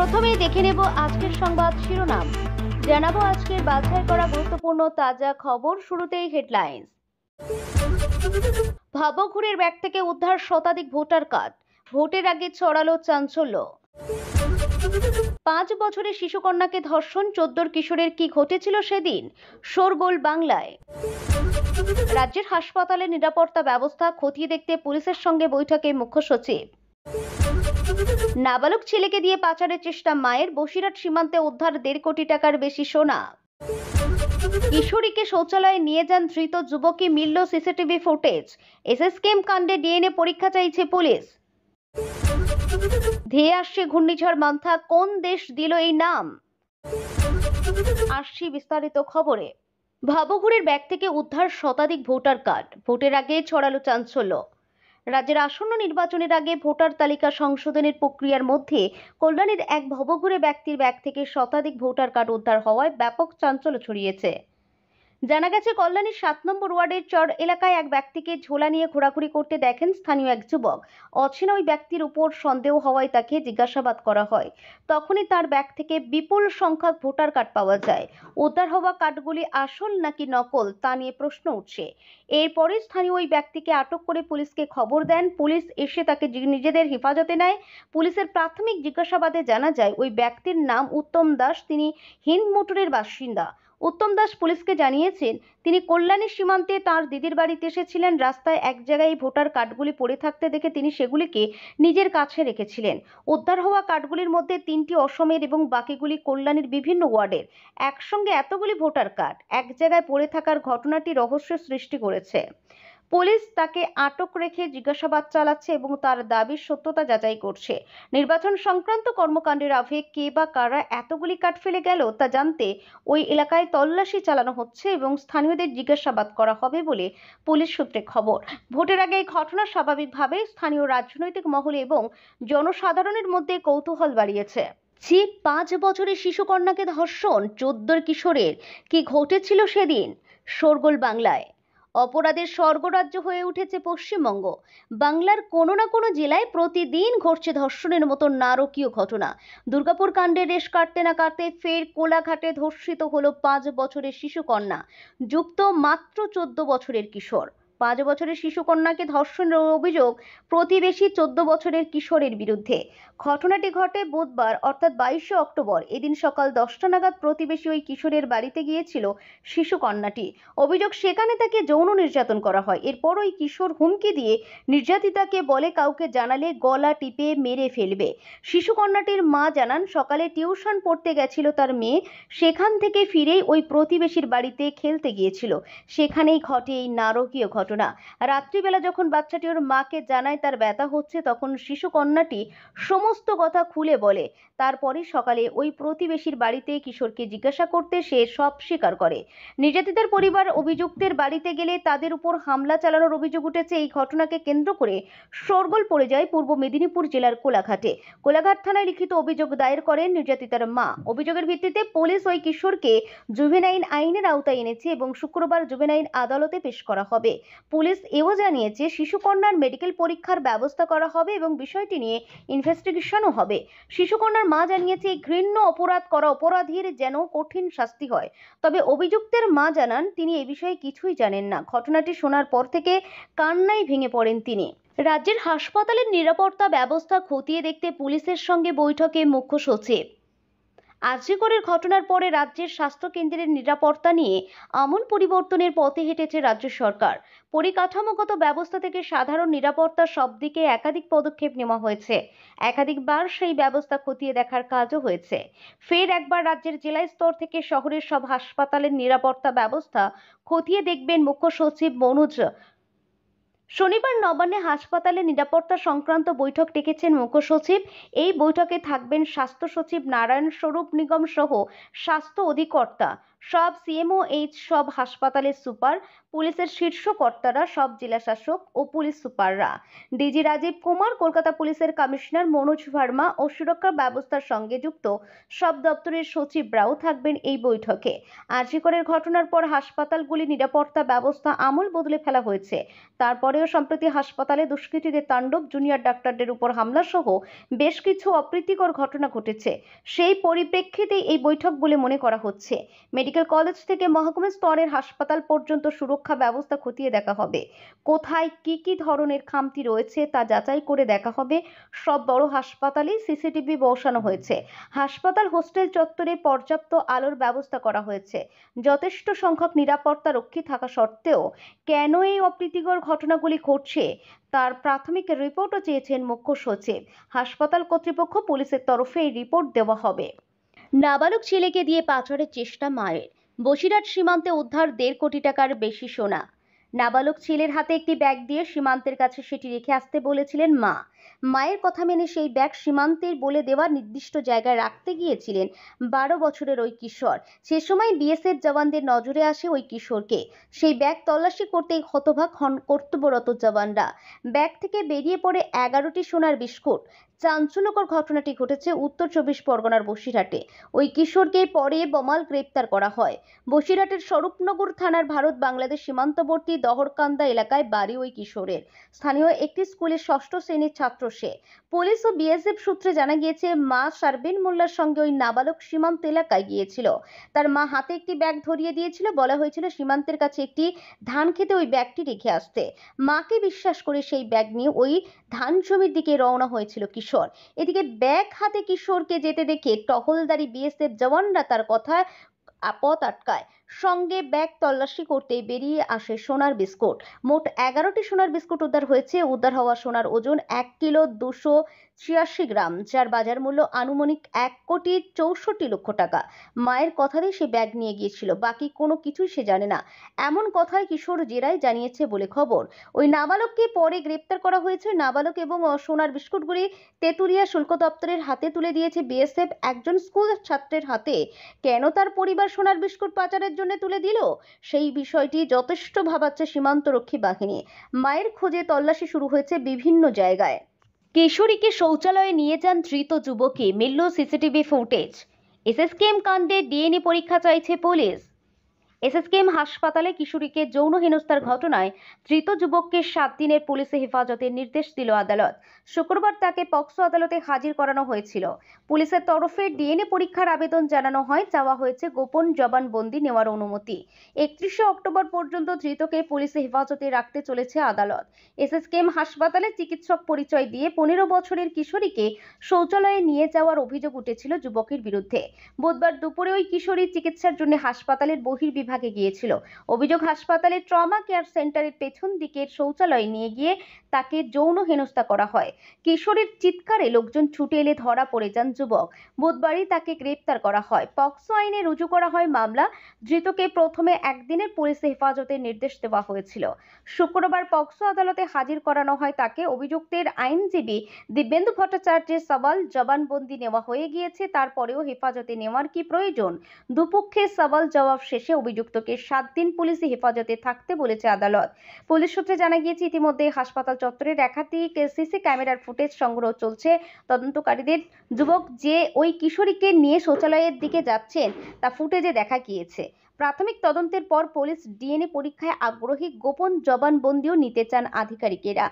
প্রথমেই দেখে নেব আজকের সংবাদ শিরোনাম। জানাবো আজকের বাছাই করা গুরুত্বপূর্ণ তাজা খবর। শুরুতেই হেডলাইন্স। ভাবঘুরের ব্যাগ থেকে উদ্ধার শতাধিক ভোটার কার্ড, ভোটের আগে ছড়ালো চাঞ্চল্য। 5 বছরের শিশুকন্যাকে ধর্ষণ, 14 কিশোরের কি ঘটেছিল সেদিন, শোরগোল বাংলায়। রাজ্যের হাসপাতালের নিরাপত্তা ব্যবস্থা খতিয়ে দেখতে পুলিশের সঙ্গে বৈঠকে মুখ্য সচিব। নাবালক ছেলেকে দিয়ে পাচারের চেষ্টা মায়ের, বসিরহাট সীমান্তে উদ্ধার 1.5 কোটি টাকার বেশি সোনা। কিশোরীকে শৌচালয়ে নিয়ে যান ধৃত যুবকী, মিলল সিসিটিভি ফুটেজ। এসএস ক্যাম্প কাণ্ডে ডিএনএ পরীক্ষা চাইছে পুলিশ। ধেয়ে আসছে ঘূর্ণিঝড় মান্থা, কোন দেশ দিল এই নাম? আসছি বিস্তারিত খবরে। ভাবঘুরের ব্যাগ থেকে উদ্ধার শতাধিক ভোটার কার্ড, ভোটের আগে ছড়ালো চাঞ্চল্য। রাজ্যের আসন্ন নির্বাচনের আগে ভোটার তালিকা সংশোধনের প্রক্রিয়ার মধ্যে কল্যাণীর এক ভবঘুরে ব্যক্তির ব্যাগ থেকে শতাধিক ভোটার কার্ড উদ্ধার হওয়ায় ব্যাপক চাঞ্চল্য ছড়িয়েছে। জানা গেছে, কল্যাণীর 7 নম্বর ওয়ার্ডের চর এলাকায় এক ব্যক্তিকে ঝোলা নিয়ে ঘোরাঘুরি করতে দেখেন স্থানীয় এক যুবক। অচেনা ওই ব্যক্তির উপর সন্দেহ হওয়ায় তাকে জিজ্ঞাসাবাদ করা হয়। তখনই তার ব্যাগ থেকে বিপুল সংখ্যক ভোটার কার্ড পাওয়া যায়। উদ্ধার হওয়া কার্ডগুলি আসল নাকি নকল তা নিয়ে প্রশ্ন উঠছে। এরপরে স্থানীয় ওই ব্যক্তিকে আটক করে পুলিশকে খবর দেন। পুলিশ এসে তাকে নিজেদের হেফাজতে নেয়। পুলিশের প্রাথমিক জিজ্ঞাসাবাদে জানা যায়, ওই ব্যক্তির নাম উত্তম দাস, তিনি হিন্দমোটরের বাসিন্দা। উত্তম দাস পুলিশকে জানিয়েছেন, তিনি কল্যাণী সীমান্তে তার দিদির বাড়িতে এসেছিলেন। রাস্তায় এক জায়গায় ভোটার কার্ডগুলি পড়ে থাকতে দেখে তিনি সেগুলিকে নিজের কাছে রেখেছিলেন। উদ্ধার হওয়া কার্ডগুলির মধ্যে 3টি অসমের এবং বাকিগুলি কল্যাণীর বিভিন্ন ওয়ার্ডের। একসঙ্গে এতগুলি ভোটার কার্ড এক জায়গায় পড়ে থাকার ঘটনাটি রহস্যের সৃষ্টি করেছে। পুলিশ তাকে আটক রেখে জিজ্ঞাসাবাদ চালাচ্ছে এবং তার দাবির সত্যতা যাচাই করছে। নির্বাচন সংক্রান্ত কর্মকাণ্ডের আবহে কে বা কারা এতগুলি কার্ড ফেলে গেল তা জানতে ওই এলাকায় তল্লাশি চালানো হচ্ছে এবং স্থানীয়দের জিজ্ঞাসাবাদ করা হবে বলে পুলিশ সূত্রে খবর। ভোটের আগে এই ঘটনা স্বাভাবিকভাবে স্থানীয় রাজনৈতিক মহলে এবং জনসাধারণের মধ্যে কৌতূহল বাড়িয়েছে। 5 বছরের শিশুকন্যাকে ধর্ষণ, 14 কিশোরের কি ঘটেছিল সেদিন, শোরগোল বাংলায়। অপরাধের স্বর্গরাজ্য হয়ে উঠেছে পশ্চিমবঙ্গ। বাংলার কোনো না কোনো জেলায় প্রতিদিন ঘটছে ধর্ষণের মতো নারকীয় ঘটনা। দুর্গাপুর কাণ্ডে রেশ কাটতে না কাটতে ফের কোলাঘাটে ধর্ষিত হলো 5 বছরের শিশুকন্যা, যুক্ত মাত্র 14 বছরের কিশোর। 5 বছরের শিশুকন্যাকে ধর্ষণের অভিযোগ প্রতিবেশী 14 বছরের কিশোরের বিরুদ্ধে। ঘটনাটি ঘটে বুধবার অর্থাৎ 22শে অক্টোবর। এদিন সকাল 10টা নাগাদ প্রতিবেশী ওই কিশোরের বাড়িতে গিয়েছিল শিশুকন্যাটি। অভিযোগ, সেখানে তাকে যৌন নির্যাতন করা হয়। এরপর ওই কিশোর হুমকি দিয়ে নির্যাতিতাকে বলে, কাউকে জানালে গলা টিপে মেরে ফেলবে। শিশুকন্যাটির মা জানান, সকালে টিউশন পড়তে গেছিল তার মেয়ে, সেখান থেকে ফিরেই ওই প্রতিবেশীর বাড়িতে খেলতে গিয়েছিল। সেখানেই ঘটে এই নারকীয় ঘটনা। রাত্রিবেলা যখন বাচ্চাটি ওর মাকে জানায় তার ব্যথা হচ্ছে, তখন শিশুকন্যাটি সমস্ত কথা খুলে বলে। তারপরে সকালে ওই প্রতিবেশীর বাড়িতে কিশোরকে জিজ্ঞাসা করতে সে সব স্বীকার করে। নির্যাতিতার পরিবার অভিযুক্তের বাড়িতে গেলে তাদের উপর হামলা চালানোর অভিযোগ উঠেছে। এই ঘটনাকে কেন্দ্র করে শোরগোল পড়ে যায় পূর্ব মেদিনীপুর জেলার কোলাঘাটে। কোলাঘাট থানায় লিখিত অভিযোগ দায়ের করেন নির্যাতিতার মা। অভিযোগের ভিত্তিতে পুলিশ ওই কিশোরকে জুভেনাইল আইনের আওতায় এনেছে এবং শুক্রবার জুভেনাইল আদালতে পেশ করা হবে। পুলিশ এও জানিয়েছে, শিশুকন্যার মেডিকেল পরীক্ষার ব্যবস্থা করা হবে এবং বিষয়টি নিয়ে ইনভেস্টিগেশনও হবে। শিশুকন্যার মা জানিয়েছে, এই ঘৃণ্য অপরাধ করা অপরাধীর যেন কঠিন শাস্তি হয়। তবে অভিযুক্তের মা জানান, তিনি এ বিষয়ে কিছুই জানেন না। ঘটনাটি শোনার পর থেকে কান্নায় ভেঙে পড়েন তিনি। রাজ্যের হাসপাতালের নিরাপত্তা ব্যবস্থা খতিয়ে দেখতে পুলিশের সঙ্গে বৈঠকে মুখ্য সচিব। আরজিকরের ঘটনার পরে রাজ্যের স্বাস্থ্য কেন্দ্রের নিরাপত্তা নিয়ে আমূল পরিবর্তনের পথে হেঁটেছে রাজ্য সরকার। পরিকাঠামোগত ব্যবস্থা থেকে সাধারণ নিরাপত্তা সব দিকে একাধিক পদক্ষেপ নেওয়া হয়েছে। একাধিকবার সেই ব্যবস্থা খতিয়ে দেখার কাজও হয়েছে। ফের একবার রাজ্যের জেলা স্তর থেকে শহরের সব হাসপাতালের নিরাপত্তা ব্যবস্থা খতিয়ে দেখবেন মুখ্য সচিব মনোজ। শনিবার নবান্নে হাসপাতালে নিরাপত্তা সংক্রান্ত বৈঠক ডেকেছেন মুখ্য সচিব। এই বৈঠকে থাকবেন স্বাস্থ্য সচিব নারায়ণ স্বরূপ নিগম সহ স্বাস্থ্য অধিকর্তা। সব সিএমওএইচ, সব হাসপাতালের সুপার, পুলিশের শীর্ষ কর্তারা, সব জেলা শাসক ও পুলিশ সুপাররা, ডিজি রাজীব কুমার, কলকাতা পুলিশের কমিশনার মনোজ ভার্মা ও সুরক্ষা ব্যবস্থার সঙ্গে যুক্ত সব দপ্তরের সচিবরাও থাকবেন এই বৈঠকে। আরজি করের ঘটনার পর হাসপাতালগুলির নিরাপত্তা ব্যবস্থা আমূল বদলে ফেলা হয়েছে। তারপরেও সম্প্রতি হাসপাতালে দুষ্কৃতীদের তাণ্ডব, জুনিয়র ডাক্তারদের উপর হামলা সহ বেশ কিছু অপ্রীতিকর ঘটনা ঘটেছে। সেই পরিপ্রেক্ষিতেই এই বৈঠক বলে মনে করা হচ্ছে। মেডিকেল কলেজ থেকে মহকুমা স্তরের হাসপাতাল পর্যন্ত সুরক্ষা ব্যবস্থা খতিয়ে দেখা হবে। কোথায় কি ধরনের খামতি রয়েছে তা যাচাই করে দেখা হবে। সব বড় হাসপাতালেই সিসিটিভি বসানো হয়েছে। হাসপাতাল হোস্টেল চত্বরে পর্যাপ্ত আলোর ব্যবস্থা করা হয়েছে। যথেষ্ট সংখ্যক নিরাপত্তা রক্ষী থাকা সত্ত্বেও কেন এই অপ্রীতিকর ঘটনাগুলি ঘটছে তার প্রাথমিক রিপোর্টও চেয়েছেন মুখ্য সচিব। হাসপাতাল কর্তৃপক্ষ, পুলিশের তরফে এই রিপোর্ট দেওয়া হবে। নাবালক ছেলেকে দিয়ে পাচারের চেষ্টা মায়ের। বসিরহাট সীমান্তে উদ্ধার 1.5 কোটি টাকার বেশি সোনা। নাবালক ছেলের হাতে একটি ব্যাগ দিয়ে সীমান্তের কাছে সেটি রেখে আসতে বলেছিলেন মা। মায়ের কথা মেনে সেই ব্যাগ সীমান্তের বলে দেওয়া নির্দিষ্ট জায়গায় রাখতে গিয়েছিলেন 12 বছরের ওই কিশোর। সে সময় বিএসএফ জওয়ানদের নজরে আসে ওই কিশোরকে। সেই ব্যাগ তল্লাশি করতেই হতবাক হন কর্তব্যরত জওয়ানরা। ব্যাগ থেকে বেরিয়ে পড়ে 11টি সোনার বিস্কুট। চাঞ্চল্যকর ঘটনাটি ঘটেছে উত্তর 24 পরগনার বসিরহাটে। ওই কিশোরকে পরে বমাল গ্রেপ্তার করা হয়। বসিরহাটের স্বরূপনগর থানার ভারত বাংলাদেশ সীমান্তবর্তী দহরকান্দা এলাকায় বাড়ি ওই কিশোরের। স্থানীয় একটি স্কুলের 6ষ্ঠ শ্রেণীর ছাত্র সে। পুলিশ ও বিএসএফ সূত্রে জানা গিয়েছে, মা শারবিন মোল্লার সঙ্গে ওই নাবালক সীমান্ত এলাকায় গিয়েছিল। তার মা হাতে একটি ব্যাগ ধরিয়ে দিয়েছিল। বলা হয়েছিল সীমান্তের কাছে একটি ধান খেতে ওই ব্যাগটি রেখে আসতে। মাকে বিশ্বাস করে সেই ব্যাগ নিয়ে ওই ধান জমির দিকে রওনা হয়েছিল কিশোর। এদিকে ব্যাগ হাতে কিশোরকে যেতে দেখে টহলদারি বিএসএফ জওয়ানরা তার কথা পথ আটকায়। সঙ্গে ব্যাগ তল্লাশি করতেই বেরিয়ে আসে সোনার বিস্কুট। মোট 11টি সোনার বিস্কুট উদ্ধার হয়েছে। উদ্ধার হওয়া সোনার ওজন 1 কিলো 286 গ্রাম, যার বাজার মূল্য আনুমানিক 1,64,00,000 টাকা। মায়ের কথাতেই সে ব্যাগ নিয়ে গিয়েছিল, বাকি কোনো কিছুই সে জানে না। এমন কথায় কিশোর জেরায় জানিয়েছে বলে খবর। ওই নাবালককে পরে গ্রেপ্তার করা হয়েছে। নাবালক এবং সোনার বিস্কুটগুলি তেতুলিয়া শুল্ক দপ্তরের হাতে তুলে দিয়েছে বিএসএফ। একজন স্কুল ছাত্রের হাতে কেন তার পরিবার সোনার বিস্কুট পাচারের জন্য তুলে দিল, সেই বিষয়টি যথেষ্ট ভাবাচ্ছে সীমান্তরক্ষী বাহিনী। মায়ের খোঁজে তল্লাশি শুরু হয়েছে বিভিন্ন জায়গায়। কিশোরীকে শৌচালয়ে নিয়ে যান ধৃত যুবককে, মিলল সিসিটিভি ফুটেজ। এসএসকেএম কাণ্ডে ডিএনএ পরীক্ষা চাইছে পুলিশ। এসএসকেএম হাসপাতালে কিশোরীকে যৌন হেনস্থার ঘটনায় ধৃত যুবককে 7 দিনের পুলিশে হেফাজতের নির্দেশ দিল আদালত। শুক্রবার তাকে পক্সো আদালতে হাজির করানো হয়েছিল। পুলিশের তরফে ডিএনএ পরীক্ষার আবেদন জানানো হয়। চাওয়া হয়েছে গোপন জবানবন্দি নেওয়ার অনুমতি। 31শে অক্টোবর পর্যন্ত ধৃতকে পুলিশে হেফাজতে রাখতে চলেছে আদালত। এসএসকেএম হাসপাতালে চিকিৎসক পরিচয় দিয়ে 15 বছরের কিশোরীকে শৌচালয়ে নিয়ে যাওয়ার অভিযোগ উঠেছিল যুবকের বিরুদ্ধে। বুধবার দুপুরে ওই কিশোরী চিকিৎসার জন্য হাসপাতালের বহির্বিভাগে গিয়েছিল। অভিযোগ, হাসপাতালের ট্রমা কেয়ার সেন্টারের পেছন দিকের শৌচালয়ে নিয়ে গিয়ে তাকে যৌন হেনস্থা করা হয়। কিশোরীর চিৎকারে লোকজন ছুটে এলে ধরা পড়ে যান যুবক। বুধবারই তাকে গ্রেপ্তার করা হয়। পক্সো আইনে রুজু করা হয় মামলা। ধৃতকে প্রথমে 1 দিনের পুলিশে হেফাজতের নির্দেশ দেওয়া হয়েছিল। শুক্রবার পক্সো আদালতে হাজির করানো হয় তাকে। অভিযুক্তের আইনজীবী দিব্যেন্দু ভট্টাচার্যের সওয়াল, জবানবন্দি নেওয়া হয়ে গিয়েছে, তারপরেও হেফাজতে নেওয়ার কি প্রয়োজন? দুপক্ষের সওয়াল জবাব শেষে অভিযুক্তকে 7 দিন পুলিশি হেফাজতে থাকতে বলেছে আদালত। পুলিশ সূত্রে জানা গিয়েছে, ইতিমধ্যে হাসপাতাল চত্বরের একাধিক সিসি ক্যামেরার ফুটেজ সংগ্রহ চলছে। তদন্তকারীদের যুবক যে ওই কিশোরীকে নিয়ে শৌচালয়ের দিকে যাচ্ছেন তা ফুটেজে দেখা গিয়েছে। প্রাথমিক তদন্তের পর পুলিশ ডিএনএ পরীক্ষায় আগ্রহী। গোপন জবানবন্দিও নিতে চান আধিকারিকেরা।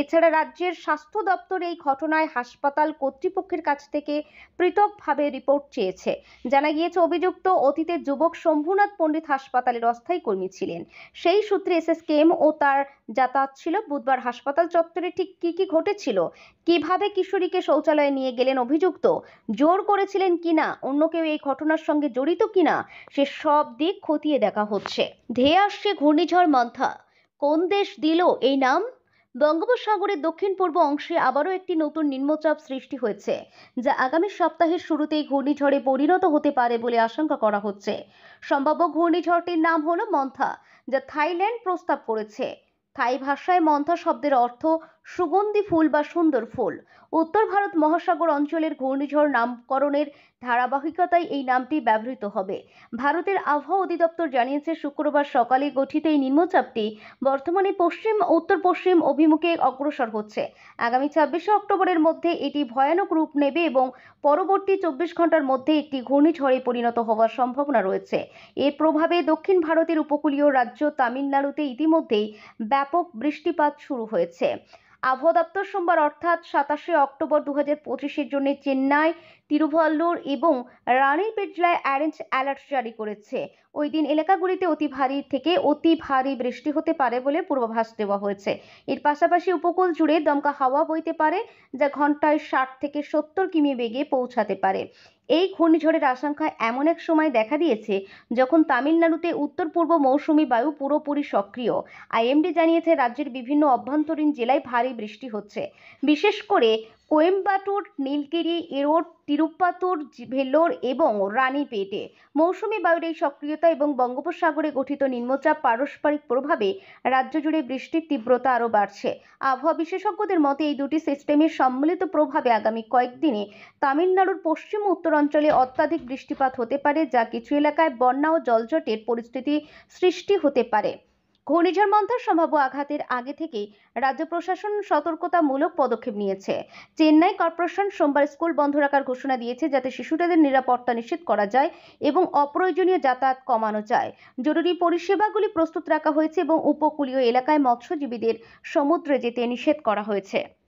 এছাড়া রাজ্যের স্বাস্থ্য দপ্তর এই ঘটনায় হাসপাতাল কর্তৃপক্ষের কাছ থেকে পৃথকভাবে রিপোর্ট চেয়েছে। জানা গিয়েছে, অভিযুক্ত অতীতে যুবক শম্ভুনাথ পণ্ডিত হাসপাতালের অস্থায়ী কর্মী ছিলেন। সেই সূত্রে এসএসকেএম ও তার যাতায়াত ছিল। বুধবার হাসপাতাল চত্বরে ঠিক কি ঘটেছিল, কিভাবে কিশোরীকে শৌচালয়ে নিয়ে গেলেন অভিযুক্ত, জোর করেছিলেন কিনা, অন্য কেউ এই ঘটনার সঙ্গে জড়িত কিনা, সে সব দিক খতিয়ে দেখা হচ্ছে। ধেয়ে আসছে ঘূর্ণিঝড় মন্থা। কোন দেশ দিল এই নাম? বঙ্গোপসাগরের দক্ষিণ পূর্ব অংশে আবারও একটি নতুন নিম্নচাপ সৃষ্টি হয়েছে, যা আগামী সপ্তাহের শুরুতেই ঘূর্ণিঝড়ে পরিণত হতে পারে বলে আশঙ্কা করা হচ্ছে। সম্ভাব্য ঘূর্ণিঝড়টির নাম হলো মন্থা, যা থাইল্যান্ড প্রস্তাব করেছে। থাই ভাষায় মন্থা শব্দের অর্থ সুগন্ধি ফুল বা সুন্দর ফুল। উত্তর ভারত মহাসাগর অঞ্চলের ঘূর্ণিঝড় নামকরণের ধারাবাহিকতায় এই নামটি ব্যবহৃত হবে। ভারতের আবহাওয়া অধিদপ্তর জানিয়েছে, শুক্রবার সকালে গঠিত এই নিম্নচাপটি বর্তমানে পশ্চিম উত্তর পশ্চিম অভিমুখে অগ্রসর হচ্ছে। আগামী 26শে অক্টোবরের মধ্যে এটি ভয়ানক রূপ নেবে এবং পরবর্তী 24 ঘন্টার মধ্যে একটি ঘূর্ণিঝড়ে পরিণত হওয়ার সম্ভাবনা রয়েছে। এর প্রভাবে দক্ষিণ ভারতের উপকূলীয় রাজ্য তামিলনাড়ুতে ইতিমধ্যেই ব্যাপক বৃষ্টিপাত শুরু হয়েছে। আবহাওয়া দপ্তর সোমবার অর্থাৎ 27শে অক্টোবর 2025-এর জন্য চেন্নাই, তিরুভাল্লুর এবং রানীপেট জেলায় অরেঞ্জ অ্যালার্ট জারি করেছে। ওই দিন এলাকাগুলিতে অতি ভারী থেকে অতি ভারী বৃষ্টি হতে পারে বলে পূর্বাভাস দেওয়া হয়েছে। এর পাশাপাশি উপকূল জুড়ে দমকা হাওয়া বইতে পারে, যা ঘন্টায় 60 থেকে 70 কিমি বেগে পৌঁছাতে পারে। এই ঘূর্ণিঝড়ের আশঙ্কা এমন এক সময় দেখা দিয়েছে যখন তামিলনাড়ুতে উত্তর পূর্ব মৌসুমী বায়ু পুরোপুরি সক্রিয়। আইএমডি জানিয়েছে, রাজ্যের বিভিন্ন অভ্যন্তরীণ জেলায় ভারী বৃষ্টি হচ্ছে, বিশেষ করে কোয়েম্বাটুর, নীলগিরি, এরোড, তিরুপাতুর, ভেলোর এবং রানীপেটে। মৌসুমী বায়ুর এই সক্রিয়তা এবং বঙ্গোপসাগরে গঠিত নিম্নচাপ পারস্পরিক প্রভাবে রাজ্য জুড়ে বৃষ্টির তীব্রতা আরও বাড়ছে। আবহাওয়া বিশেষজ্ঞদের মতে, এই দুটি সিস্টেমের সম্মিলিত প্রভাবে আগামী কয়েকদিনে তামিলনাড়ুর পশ্চিম ও উত্তরাঞ্চলে অত্যাধিক বৃষ্টিপাত হতে পারে, যা কিছু এলাকায় বন্যা ও জলজটের পরিস্থিতি সৃষ্টি হতে পারে। ঘূর্ণিঝড় মন্থার সম্ভাব্য আঘাতের আগে থেকেই রাজ্য প্রশাসন সতর্কতামূলক পদক্ষেপ নিয়েছে। চেন্নাই কর্পোরেশন সোমবার স্কুল বন্ধ রাখার ঘোষণা দিয়েছে, যাতে শিশুদের নিরাপত্তা নিশ্চিত করা যায় এবং অপ্রয়োজনীয় যাতায়াত কমানো যায়। জরুরি পরিষেবাগুলি প্রস্তুত রাখা হয়েছে এবং উপকূলীয় এলাকায় মৎস্যজীবীদের সমুদ্রে যেতে নিষেধ করা হয়েছে।